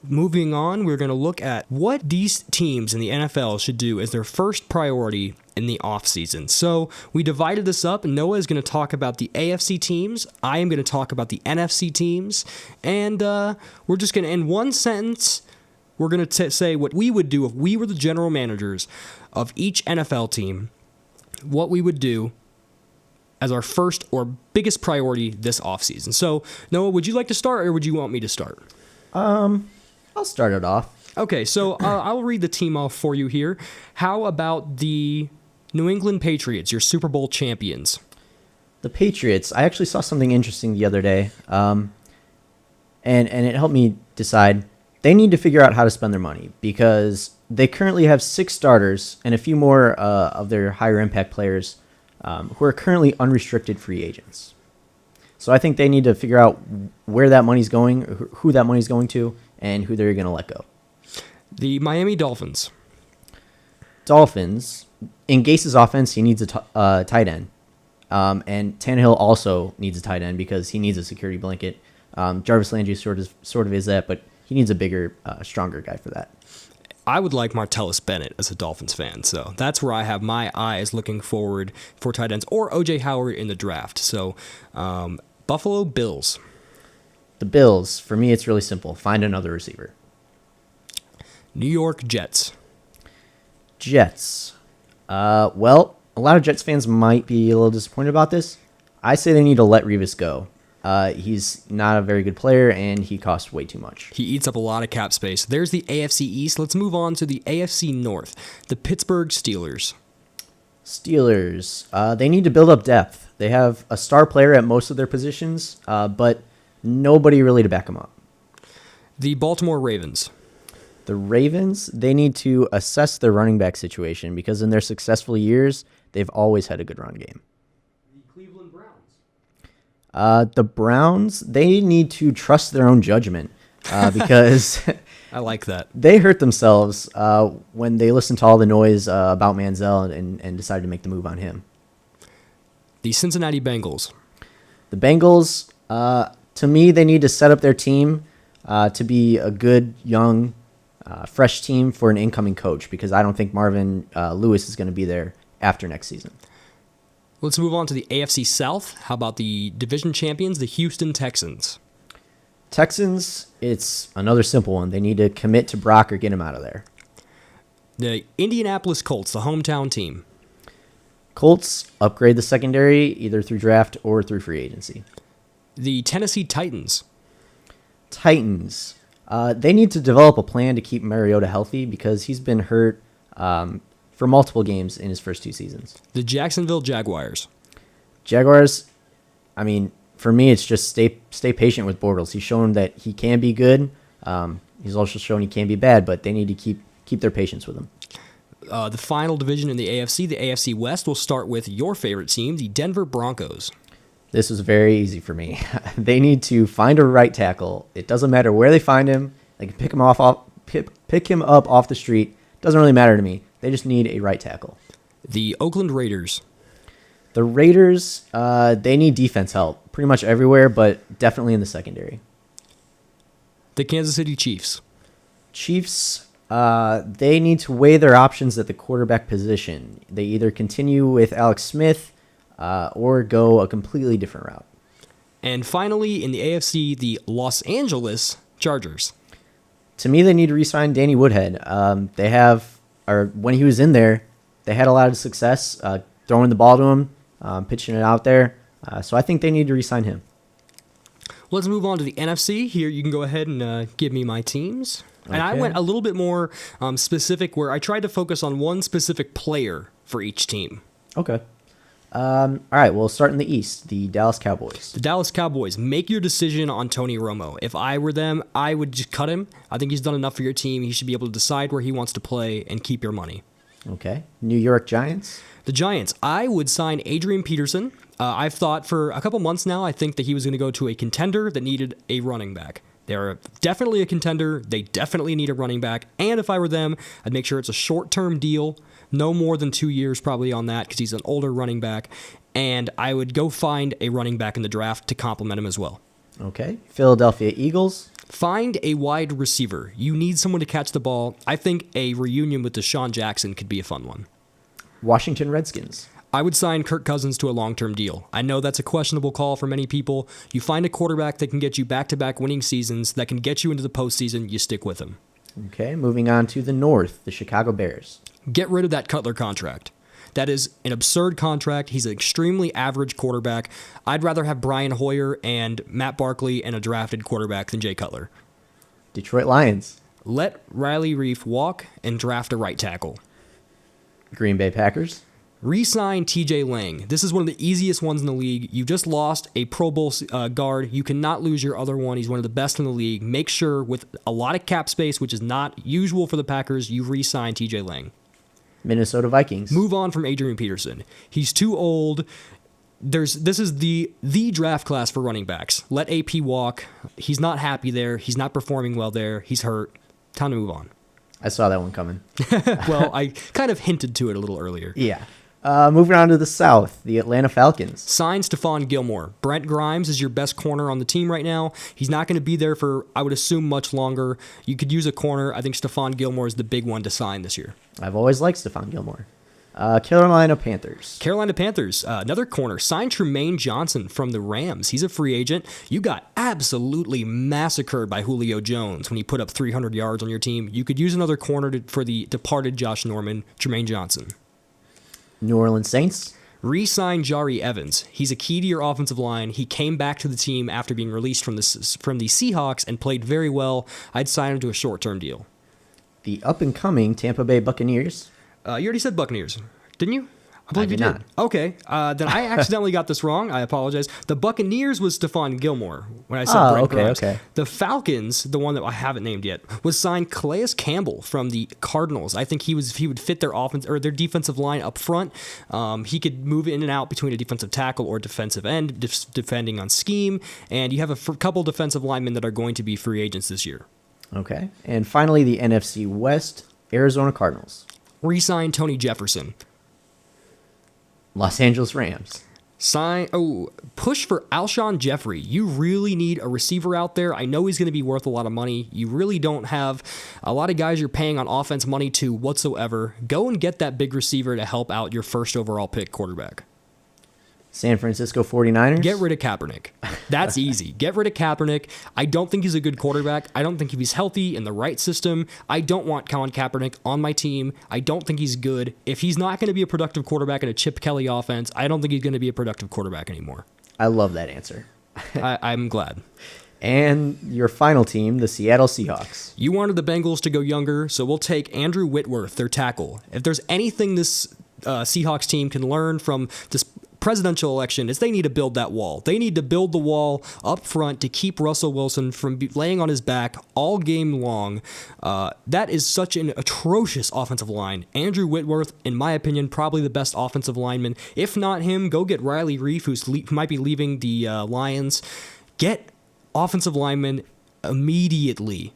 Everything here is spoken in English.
moving on, we're going to look at what these teams in the NFL should do as their first priority in the offseason. So we divided this up. Noah is going to talk about the AFC teams. I am going to talk about the NFC teams. And we're just going to, in one sentence, we're going to say what we would do if we were the general managers of each NFL team, what we would do as our first or biggest priority this offseason. So, Noah, would you like to start or would you want me to start? I'll start it off. Okay, so I'll read the team off for you here. How about the New England Patriots, your Super Bowl champions? The Patriots, I actually saw something interesting the other day, and it helped me decide they need to figure out how to spend their money because they currently have 6 starters and a few more of their higher impact players who are currently unrestricted free agents. So I think they need to figure out where that money's going, who that money's going to, and who they're going to let go. The Miami Dolphins. Dolphins, in Gase's offense, he needs a tight end. And Tannehill also needs a tight end because he needs a security blanket. Jarvis Landry sort of is that, but he needs a bigger, stronger guy for that. I would like Martellus Bennett as a Dolphins fan, so that's where I have my eyes looking forward for tight ends, or O.J. Howard in the draft. So, Buffalo Bills. The Bills, for me, it's really simple. Find another receiver. New York Jets. Jets. Well, a lot of Jets fans might be a little disappointed about this. I say they need to let Revis go. He's not a very good player, and he costs way too much. He eats up a lot of cap space. There's the AFC East. Let's move on to the AFC North. The Pittsburgh Steelers. Steelers. They need to build up depth. They have a star player at most of their positions, but nobody really to back them up. The Baltimore Ravens. The Ravens, they need to assess their running back situation because in their successful years, they've always had a good run game. The Cleveland Browns. The Browns, they need to trust their own judgment because I like that. They hurt themselves when they listened to all the noise about Manziel and decided to make the move on him. The Cincinnati Bengals. The Bengals, to me, they need to set up their team to be a good, young, fresh team for an incoming coach because I don't think Marvin Lewis is going to be there after next season. Let's move on to the AFC South. How about the division champions, the Houston Texans? Texans, it's another simple one. They need to commit to Brock or get him out of there. The Indianapolis Colts, the hometown team. Colts, upgrade the secondary either through draft or through free agency. The Tennessee Titans. Titans, they need to develop a plan to keep Mariota healthy because he's been hurt for multiple games in his first 2 seasons. The Jacksonville Jaguars. Jaguars, I mean, for me, it's just stay patient with Bortles. He's shown that he can be good. He's also shown he can be bad, but they need to keep their patience with him. The final division in the AFC West, will start with your favorite team, the Denver Broncos. This was very easy for me. They need to find a right tackle. It doesn't matter where they find him. They can pick him up off the street. Doesn't really matter to me. They just need a right tackle. The Oakland Raiders. The Raiders, they need defense help pretty much everywhere, but definitely in the secondary. The Kansas City Chiefs. Chiefs, they need to weigh their options at the quarterback position. They either continue with Alex Smith or go a completely different route. And finally, in the AFC, the Los Angeles Chargers. To me, they need to re-sign Danny Woodhead. When he was in there, they had a lot of success throwing the ball to him, pitching it out there. So I think they need to re-sign him. Let's move on to the NFC. Here, you can go ahead and give me my teams. Okay. And I went a little bit more specific, where I tried to focus on one specific player for each team. Okay. All right, we'll start in the East, the Dallas Cowboys. The Dallas Cowboys, make your decision on Tony Romo. If I were them, I would just cut him. I think he's done enough for your team. He should be able to decide where he wants to play and keep your money. Okay. New York Giants. The Giants, I would sign Adrian Peterson. I've thought for a couple months now, I think that he was going to go to a contender that needed a running back. They're definitely a contender. They definitely need a running back. And if I were them, I'd make sure it's a short-term deal. No more than 2 years probably on that because he's an older running back. And I would go find a running back in the draft to complement him as well. Okay. Philadelphia Eagles. Find a wide receiver. You need someone to catch the ball. I think a reunion with Deshaun Jackson could be a fun one. Washington Redskins. I would sign Kirk Cousins to a long-term deal. I know that's a questionable call for many people. You find a quarterback that can get you back-to-back winning seasons, that can get you into the postseason, you stick with him. Okay, moving on to the North, the Chicago Bears. Get rid of that Cutler contract. That is an absurd contract. He's an extremely average quarterback. I'd rather have Brian Hoyer and Matt Barkley and a drafted quarterback than Jay Cutler. Detroit Lions. Let Riley Reif walk and draft a right tackle. Green Bay Packers. Re-sign TJ Lang. This is one of the easiest ones in the league. You just lost a Pro Bowl guard. You cannot lose your other one. He's one of the best in the league. Make sure with a lot of cap space, which is not usual for the Packers, you re-sign TJ Lang. Minnesota Vikings. Move on from Adrian Peterson. He's too old. This is the draft class for running backs. Let AP walk. He's not happy there. He's not performing well there. He's hurt. Time to move on. I saw that one coming. Well, I kind of hinted to it a little earlier. Yeah. Moving on to the South, the Atlanta Falcons. Sign Stephon Gilmore. Brent Grimes is your best corner on the team right now. He's not going to be there for, I would assume, much longer. You could use a corner. I think Stephon Gilmore is the big one to sign this year. I've always liked Stephon Gilmore. Carolina Panthers. Carolina Panthers, another corner. Sign Trumaine Johnson from the Rams. He's a free agent. You got absolutely massacred by Julio Jones when he put up 300 yards on your team. You could use another corner for the departed Josh Norman, Trumaine Johnson. New Orleans Saints. Re-sign Jari Evans. He's a key to your offensive line. He came back to the team after being released from the Seahawks and played very well. I'd sign him to a short-term deal. The up-and-coming Tampa Bay Buccaneers. You already said Buccaneers, didn't you? I believe I you did did. not. Okay, then I accidentally got this wrong. I apologize. The Buccaneers was Stephon Gilmore when I said Brent Grimes. Okay. The Falcons, the one that I haven't named yet, was signed Calais Campbell from the Cardinals. I think he would fit their offense or their defensive line up front. He could move in and out between a defensive tackle or defensive end, depending on scheme. And you have a couple defensive linemen that are going to be free agents this year. Okay. And finally, the NFC West, Arizona Cardinals. Re-sign Tony Jefferson. Los Angeles Rams. Push for Alshon Jeffrey. You really need a receiver out there. I know he's going to be worth a lot of money. You really don't have a lot of guys you're paying on offense money to whatsoever. Go and get that big receiver to help out your first overall pick quarterback. San Francisco 49ers. Get rid of Kaepernick. That's easy. Get rid of Kaepernick. I don't think he's a good quarterback. I don't think he's healthy in the right system. I don't want Colin Kaepernick on my team. I don't think he's good. If he's not going to be a productive quarterback in a Chip Kelly offense, I don't think he's going to be a productive quarterback anymore. I love that answer. I'm glad. And your final team, the Seattle Seahawks. You wanted the Bengals to go younger, so we'll take Andrew Whitworth, their tackle. If there's anything this Seahawks team can learn from this presidential election, is they need to build that wall. They need to build the wall up front to keep Russell Wilson from laying on his back all game long. That is such an atrocious offensive line. Andrew Whitworth, in my opinion, probably the best offensive lineman. If not him, go get Riley Reif, who might be leaving the Lions. Get offensive linemen immediately.